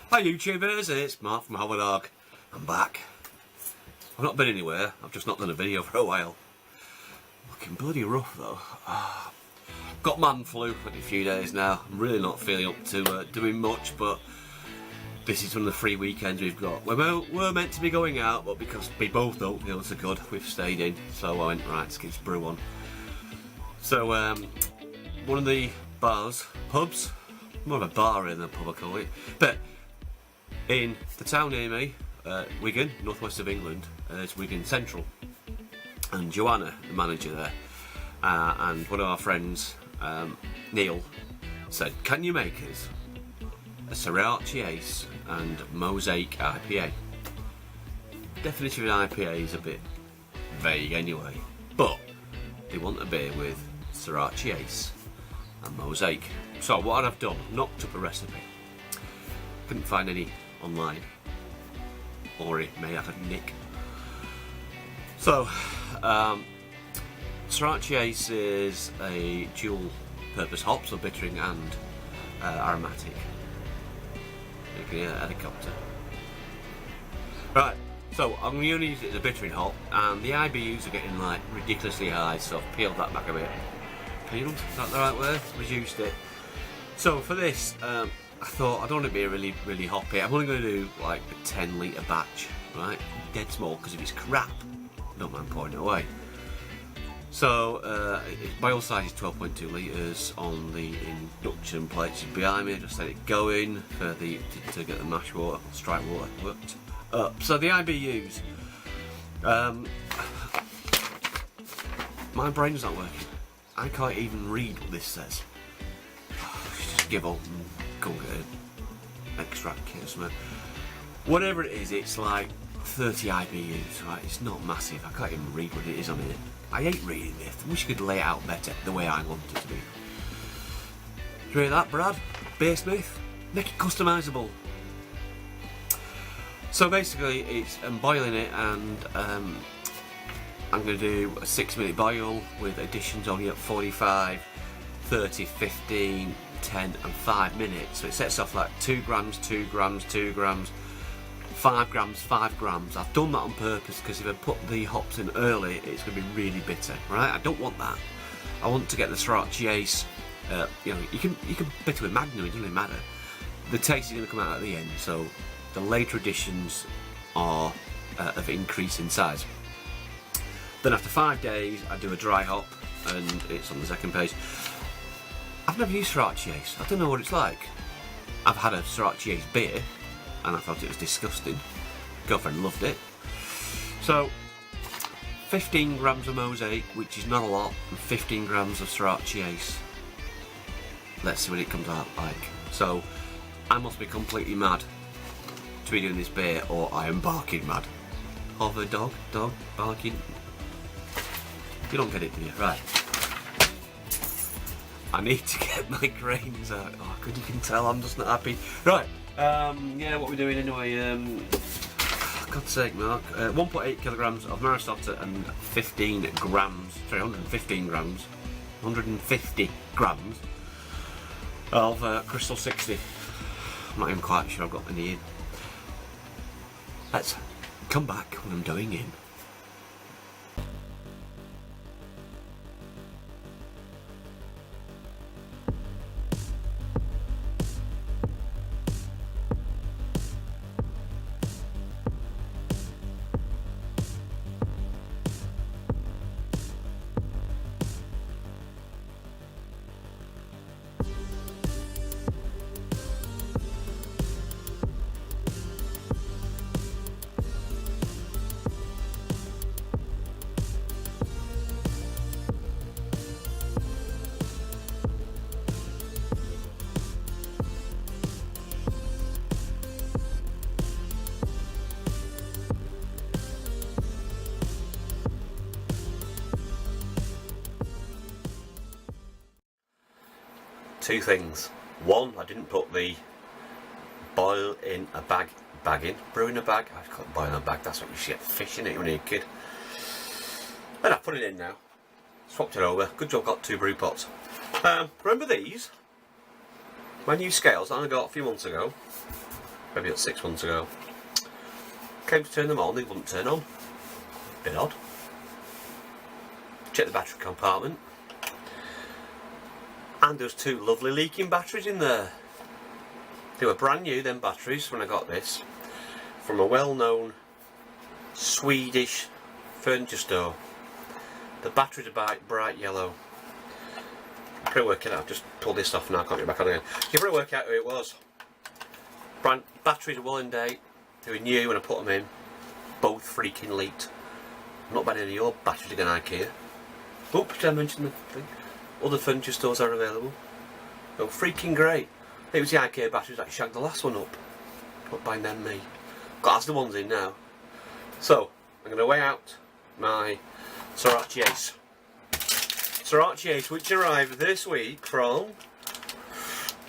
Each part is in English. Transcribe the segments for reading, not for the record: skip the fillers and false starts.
Hi YouTubers, it's Mark from Dog. I'm back. I've not been anywhere, I've just not done a video for a while. Looking bloody rough though. Got man flu for a few days now. I'm really not feeling up to doing much, but this is one of the free weekends we've got. We're meant to be going out, but because we both don't feel so good, we've stayed in. So I went, right, let's get this brew on. So one of the pubs, more of a bar in than a pub I call it, but in the town near me, Wigan, northwest of England, is Wigan Central. And Joanna, the manager there, and one of our friends, Neil, said, can you make us a Sorachi Ace and Mosaic IPA? Definition of an IPA is a bit vague anyway, but they want a beer with Sorachi Ace and Mosaic. So what I've done, knocked up a recipe. Couldn't find any online, or it may have a nick. So, Sorachi Ace is a dual purpose hop, so bittering and aromatic. You can hear a helicopter. Right, so I'm going to only use it as a bittering hop, and the IBUs are getting like ridiculously high, so I've peeled that back a bit. Peeled, is that the right word? Reduced it. So for this, I thought I don't want it to be really hoppy. I'm only going to do like a 10 litre batch, right? Dead small, because if it's crap, I don't mind pouring it away. So boil size is 12.2 litres on the induction plates behind me. I just let it go in for to get the mash water, strike water worked up. So the IBUs, my brain's not working. I can't even read what this says. Just give up and go and get an extract kit or something. Whatever it is, it's like 30 IBUs, right? It's not massive. I can't even read what it is on here. I hate reading this. I wish you could lay it out better the way I want it to be. Do you hear that, Brad? Beersmith? Make it customisable. So basically, I'm boiling it, and I'm going to do a 6-minute boil with additions only at 45, 30, 15, 10 and 5 minutes. So it sets off like 2 grams, 2 grams, 2 grams, 5 grams, 5 grams. I've done that on purpose because if I put the hops in early, it's going to be really bitter, right? I don't want that. I want to get the Sorachi Ace. You know, you can bitter with Magnum, it doesn't really matter. The taste is going to come out at the end, so the later additions are of increasing size. Then after 5 days, I do a dry hop, and it's on the second page. I've never used Sorachi Ace. I don't know what it's like. I've had a Sorachi Ace beer, and I thought it was disgusting. Girlfriend loved it. So, 15 grams of Mosaic, which is not a lot, and 15 grams of Sorachi Ace. Let's see what it comes out like. So, I must be completely mad to be doing this beer, or I am barking mad. Hover dog, barking. You don't get it, do you? Right. I need to get my grains out. Oh, good, you can tell I'm just not happy. Right. Yeah, what we're doing anyway. God's sake, Mark. 1.8 kilograms of Marisota and 150 grams of Crystal 60. I'm not even quite sure I've got any in. Let's come back when I'm going in. Two things. One, I didn't put the boil in a bag in. Brew in a bag. I call it boil in a bag. That's what you should get fish in it when you're a kid. And I've put it in now. Swapped it over. Good job, got 2 brew pots. Remember these? My new scales that I got a few months ago. maybe at 6 months ago. Came to turn them on, they wouldn't turn on. Bit odd. Check the battery compartment, and there's 2 lovely leaking batteries in there. They were brand new, them batteries, when I got this, from a well-known Swedish furniture store. The batteries are bright yellow. You can work it out. I've just pulled this off now, I can't get back on again. You can work out who it was. Batteries are well in date. They were new when I put them in. Both freaking leaked. Not bad any of your batteries again, IKEA. Oops, did I mention the thing? Other furniture stores are available. Oh, freaking great. It was the IKEA batteries that shagged the last one up. Not buying them, me. Got the ones in now. So, I'm going to weigh out my Sorachi Ace. Sorachi Ace, which arrived this week from...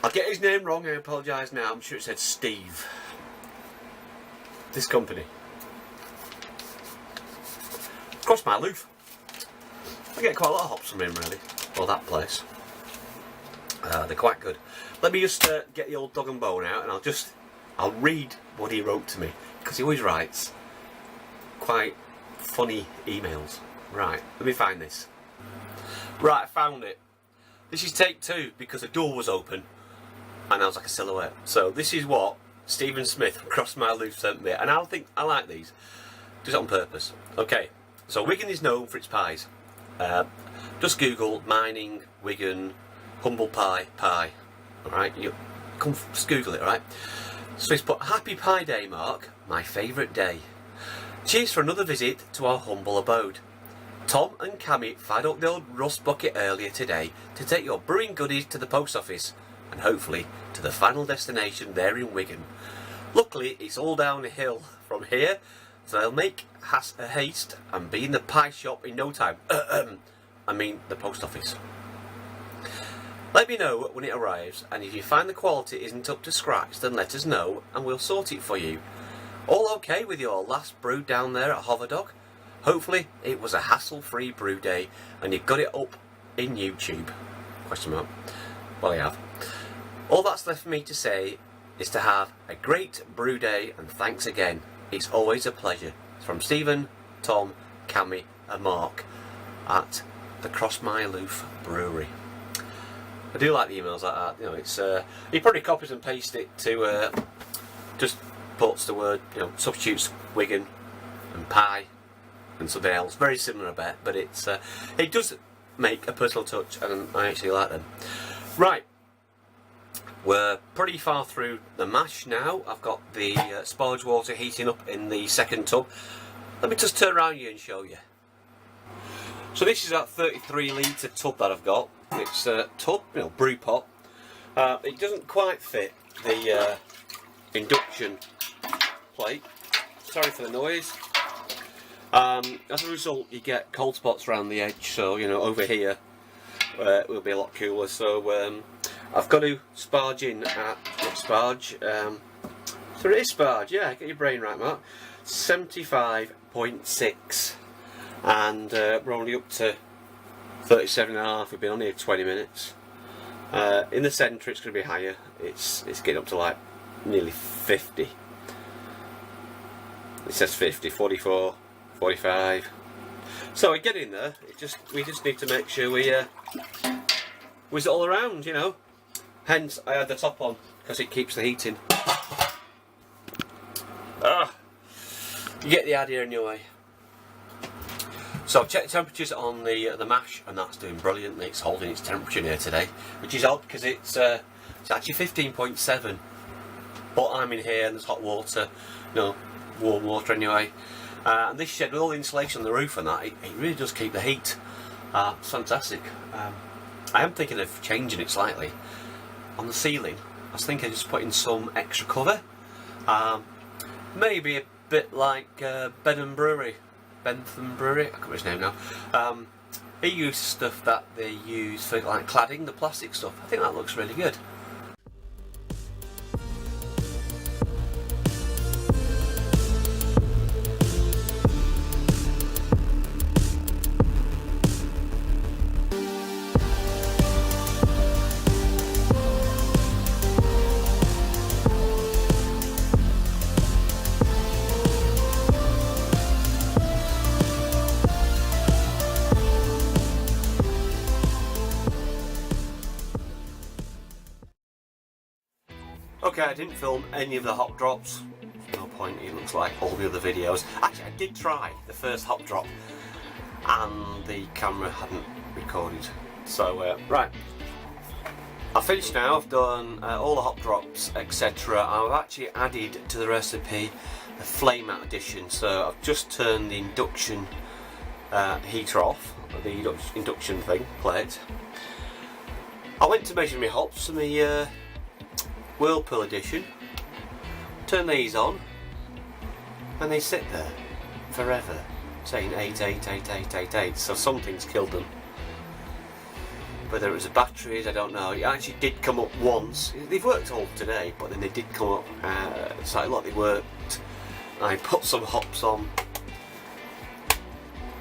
I'll get his name wrong, I apologise now. I'm sure it said Steve. This company. Cross my loof. I get quite a lot of hops from him, really. Well, that place. They're quite good. Let me just get the old dog and bone out, and I'll read what he wrote to me, because he always writes quite funny emails. Right, let me find this. Right, I found it. This is take 2 because the door was open and I was like a silhouette. So this is what Stephen Smith from Cross My Loof sent me, and I like these. Just on purpose. Okay, so Wigan is known for its pies. Just Google mining Wigan humble pie. Alright, you come just Google it, alright? So he's put Happy Pie Day, Mark, my favourite day. Cheers for another visit to our humble abode. Tom and Cammy fired up the old rust bucket earlier today to take your brewing goodies to the post office and hopefully to the final destination there in Wigan. Luckily it's all downhill from here, so they'll make haste and be in the pie shop in no time. I mean the post office. Let me know when it arrives, and if you find the quality isn't up to scratch, then let us know and we'll sort it for you. All okay with your last brew down there at Hoverdog? Hopefully it was a hassle-free brew day and you got it up in YouTube? Question mark. Well, I have. All that's left for me to say is to have a great brew day, and thanks again. It's always a pleasure. It's from Stephen, Tom, Cammy and Mark at the Cross My Loof Brewery. I do like the emails like that. You know, it's he probably copies and pastes it to just puts the word, you know, substitutes Wigan and pie and something else. Very similar, I bet, but it's it does make a personal touch, and I actually like them. Right, we're pretty far through the mash now. I've got the sparge water heating up in the second tub. Let me just turn around you and show you. So this is that 33 litre tub that I've got. It's a tub, you know, brew pot. It doesn't quite fit the induction plate. Sorry for the noise. As a result, you get cold spots around the edge. So you know, over here it will be a lot cooler. So I've got to sparge in at sparge. So it is sparge. Yeah, get your brain right, Mark. 75.6, and we're only up to 37.5. We've been on here 20 minutes. In the centre it's going to be higher. It's getting up to like nearly 50. It says 50, 44, 45. So we get in there. We just need to make sure we whiz it all around, you know. Hence I had the top on because it keeps the heat in. You get the idea anyway. So I've checked the temperatures on the mash, and that's doing brilliantly. It's holding its temperature here today, which is odd because it's actually 15.7. But I'm in here and there's hot water, you know, warm water anyway. And this shed with all the insulation on the roof and that, it really does keep the heat. It's fantastic. I am thinking of changing it slightly. On the ceiling, I was thinking of just putting some extra cover. Maybe a bit like Bentham Brewery. I can't remember his name now. He used stuff that they use for like cladding, the plastic stuff. I think that looks really good. Okay, I didn't film any of the hop drops. No point, it looks like all the other videos. Actually, I did try the first hop drop and the camera hadn't recorded. So, right. I've finished now, I've done all the hop drops, etc. I've actually added to the recipe a flame out addition. So I've just turned the induction heater off, the induction thing, plate. I went to measure my hops for my Whirlpool edition. Turn these on and they sit there forever saying 8, 8, 8, 8, 8, 8. So something's killed them. Whether it was the batteries, I don't know. It actually did come up once. They've worked all today, but then they did come up. So like they worked. I put some hops on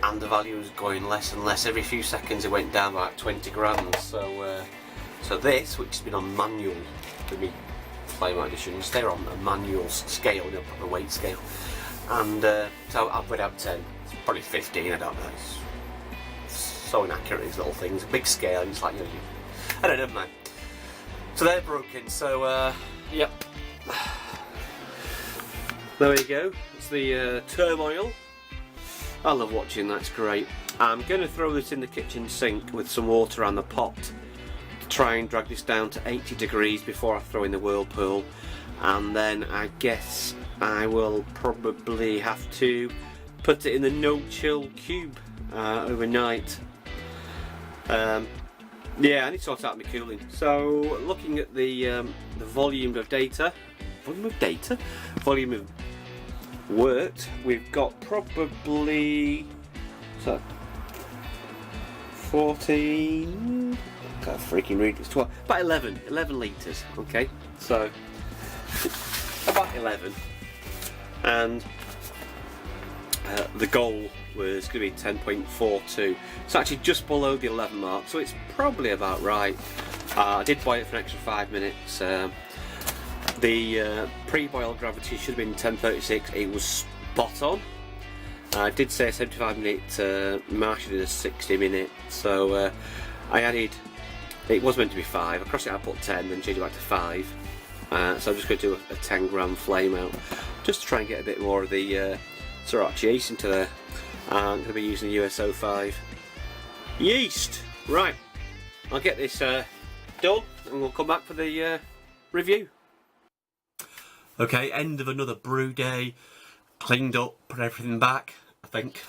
and the value was going less and less. Every few seconds it went down by like 20 grams. So so this, which has been on manual with me flame additions, they're on a manual scale, you know, a weight scale. And so I've put out 10. It's probably 15, I don't know. It's so inaccurate, these little things. A big scale, and it's like, you know, I don't know, man. So they're broken, so yep. There we go. It's the turmoil. I love watching, that's great. I'm going to throw this in the kitchen sink with some water on the pot to try and drag this down to 80 degrees before I throw in the Whirlpool, and then I guess I will probably have to put it in the no-chill cube overnight. Yeah, I need to sort out my cooling. So looking at the volume of worked, we've got probably 14, I can't freaking read, it's 12, about 11 litres, okay, so about 11, and the goal was going to be 10.42. It's actually just below the 11 mark, so it's probably about right. I did boil it for an extra 5 minutes. The pre-boil gravity should have been 1036. It was spot on. I did say a 75-minute mash, did a 60-minute, so I added, it was meant to be 5, across it I put 10, then changed it back to 5. So I'm just going to do a 10 gram flame out, just to try and get a bit more of the Sorachi Ace into there. I'm going to be using the USO5 yeast. Right, I'll get this done and we'll come back for the review. Okay, end of another brew day. Cleaned up, put everything back, I think.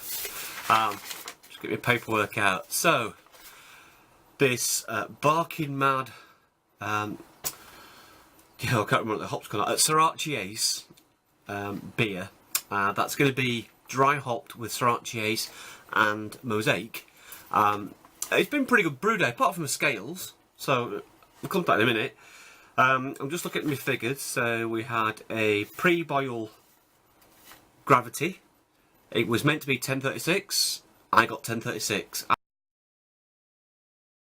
Just get my paperwork out. So, this Barking Mad, I can't remember what the hops called, Sorachi Ace beer. That's going to be dry hopped with Sorachi Ace and Mosaic. It's been pretty good brew day, apart from the scales. So, we'll come back in a minute. I'm just looking at my figures. So we had a pre-boil gravity. It was meant to be 1036. I got 1036.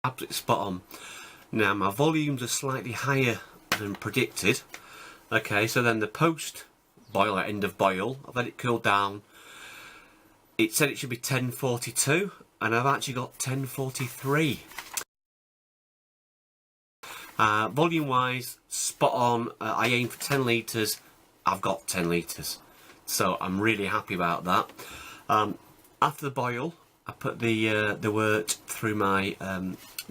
Absolutely spot on. Now my volumes are slightly higher than predicted. Okay, so then the post-boil, end of boil, I've let it cool down. It said it should be 1042, and I've actually got 1043. Volume wise, spot on. I aimed for 10 litres, I've got 10 litres, so I'm really happy about that. After the boil, I put the wort through my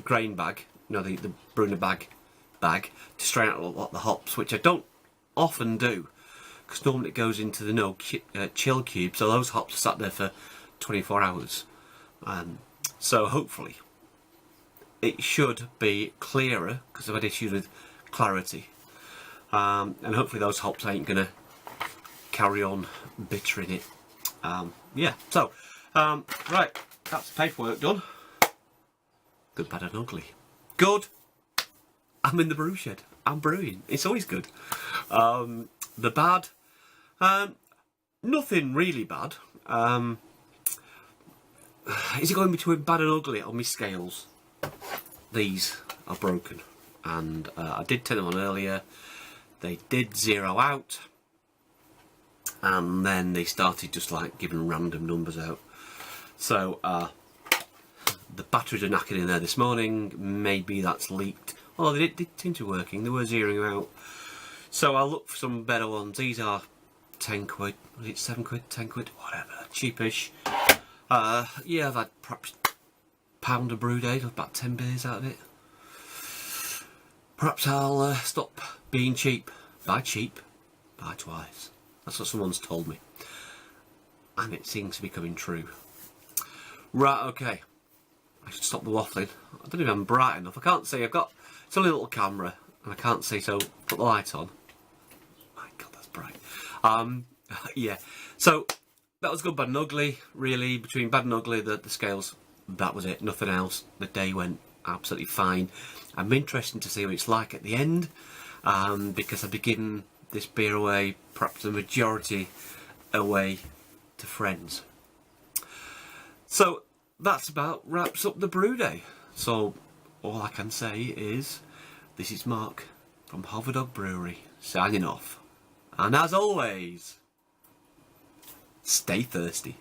grain bag, the Brunner bag to strain out a lot of the hops, which I don't often do because normally it goes into the chill cube, so those hops are sat there for 24 hours. So hopefully it should be clearer, because I've had issues with clarity, and hopefully those hops ain't gonna carry on bittering it. Yeah, so right, that's the paperwork done. Good, bad and ugly. Good, I'm in the brew shed, I'm brewing, it's always good. The bad, nothing really bad. Is it going between bad and ugly on my scales? These are broken, and I did turn them on earlier. They did zero out, and then they started just like giving random numbers out. So the batteries are knackered in there this morning. Maybe that's leaked. Oh, they did seem to be working. They were zeroing out So I'll look for some better ones. These are 10 quid, was it 7 quid, 10 quid, whatever, cheapish. Yeah, I've had perhaps £1 a brew day, about 10 beers out of it. Perhaps I'll stop being cheap. Buy cheap, buy twice. That's what someone's told me. And it seems to be coming true. Right, okay. I should stop the waffling. I don't even I'm bright enough. I can't see. It's only a little camera and I can't see, so put the light on. My God, that's bright. Yeah. So that was good, bad and ugly. Really, between bad and ugly, the scales, that was it. Nothing else. The day went absolutely fine. I'm interested to see what it's like at the end, because I'll be giving this beer away, perhaps the majority away to friends. So that's about wraps up the brew day. So all I can say is, this is Mark from Hoverdog Brewery signing off. And as always, stay thirsty.